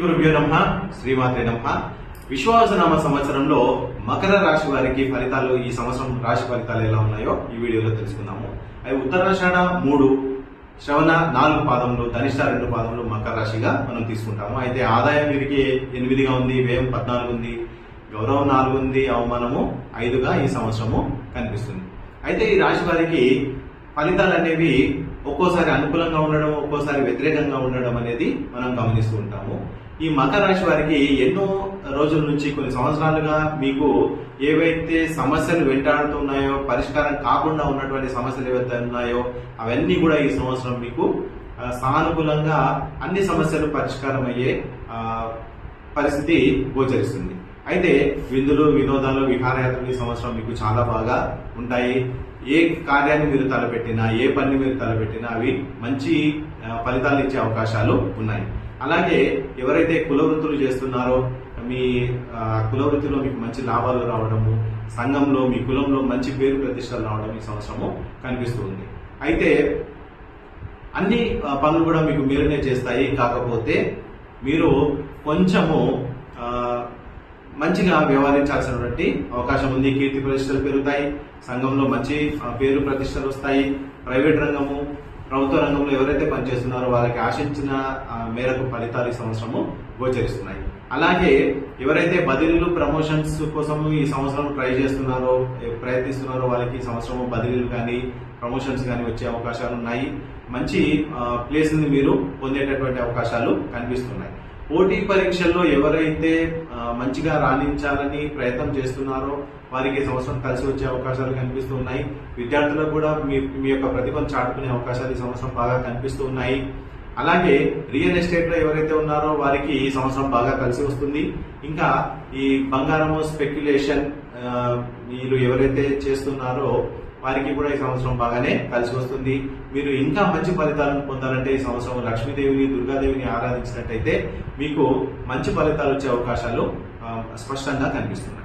గురుభ్యో నమః. శ్రీమాత్రే నమః. విశ్వావసునామ సంవత్సరంలో మకర రాశి వారికి ఫలితాలు, ఈ సంవత్సరం రాశి ఫలితాలు ఎలా ఉన్నాయో ఈ వీడియోలో తెలుసుకుందాము. అవి ఉత్తరాషాఢ 3, శ్రవణ 4 పాదములు, ధనిష్ట 2 పాదములు మకర రాశిగా మనం తీసుకుంటాము. అయితే ఆదాయం వీరికి 8గా ఉంది, వ్యయం 14 ఉంది, గౌరవం 4 ఉంది, అవమానము 5గా ఈ సంవత్సరము కనిపిస్తుంది. అయితే ఈ రాశి వారికి ఫలితాలు అనేవి ఒక్కోసారి అనుకూలంగా ఉండడం, ఒక్కోసారి వ్యతిరేకంగా ఉండడం అనేది మనం గమనిస్తూ ఉంటాము. ఈ మకర రాశి వారికి ఎన్నో రోజుల నుంచి, కొన్ని సంవత్సరాలుగా మీకు ఏవైతే సమస్యలు వెంటాడుతున్నాయో, పరిష్కారం కాకుండా ఉన్నటువంటి సమస్యలు ఏవైతే ఉన్నాయో అవన్నీ కూడా ఈ సంవత్సరం మీకు సానుకూలంగా అన్ని సమస్యలు పరిష్కారం అయ్యే పరిస్థితి గోచరిస్తుంది. అయితే విందులు, వినోదాలు, విహారయాత్రలు ఈ సంవత్సరం మీకు చాలా బాగా ఉంటాయి. ఏ కార్యాన్ని మీరు తలపెట్టినా, ఏ పని మీరు తలపెట్టినా అవి మంచి ఫలితాలు ఇచ్చే అవకాశాలు ఉన్నాయి. అలాగే ఎవరైతే కుల వృత్తులు చేస్తున్నారో మీ కుల వృత్తిలో మీకు మంచి లాభాలు రావడము, సంఘంలో మీ కులంలో మంచి పేరు ప్రతిష్టలు రావడం ఈ సంవత్సరము కనిపిస్తుంది. అయితే అన్ని పనులు కూడా మీకు మీరునే చేస్తాయి. కాకపోతే మీరు కొంచెము మంచిగా వ్యవహరించాల్సినటువంటి అవకాశం ఉంది. కీర్తి ప్రతిష్టలు పెరుగుతాయి, సంఘంలో మంచి పేరు ప్రతిష్టలు వస్తాయి. ప్రైవేట్ రంగము, ప్రభుత్వ రంగంలో ఎవరైతే పనిచేస్తున్నారో వాళ్ళకి ఆశించిన మేరకు ఫలితాలు ఈ సంవత్సరము గోచరిస్తున్నాయి. అలాగే ఎవరైతే బదిలీలు, ప్రమోషన్స్ కోసం ఈ సంవత్సరం ట్రై చేస్తున్నారో, ప్రయత్నిస్తున్నారో వాళ్ళకి ఈ సంవత్సరం బదిలీలు కానీ, ప్రమోషన్స్ కానీ వచ్చే అవకాశాలు ఉన్నాయి. మంచి ప్లేస్ ని మీరు పొందేటటువంటి అవకాశాలు కనిపిస్తున్నాయి. పోటీ పరీక్షల్లో ఎవరైతే మంచిగా రాణించాలని ప్రయత్నం చేస్తున్నారో వారికి ఈ సంవత్సరం కలిసి వచ్చే అవకాశాలు కనిపిస్తూ ఉన్నాయి. విద్యార్థులకు కూడా మీ యొక్క ప్రతిభను చాటుకునే అవకాశాలు ఈ సంవత్సరం బాగా కనిపిస్తూ ఉన్నాయి. అలాగే రియల్ ఎస్టేట్ లో ఎవరైతే ఉన్నారో వారికి ఈ సంవత్సరం బాగా కలిసి వస్తుంది. ఇంకా ఈ బంగారము, స్పెక్యులేషన్ మీరు ఎవరైతే చేస్తున్నారో వారికి కూడా ఈ సంవత్సరం బాగానే కలిసి వస్తుంది. మీరు ఇంకా మంచి ఫలితాలను పొందాలంటే ఈ సంవత్సరం లక్ష్మీదేవిని, దుర్గాదేవిని ఆరాధించినట్టయితే మీకు మంచి ఫలితాలు వచ్చే అవకాశాలు స్పష్టంగా కనిపిస్తున్నాయి.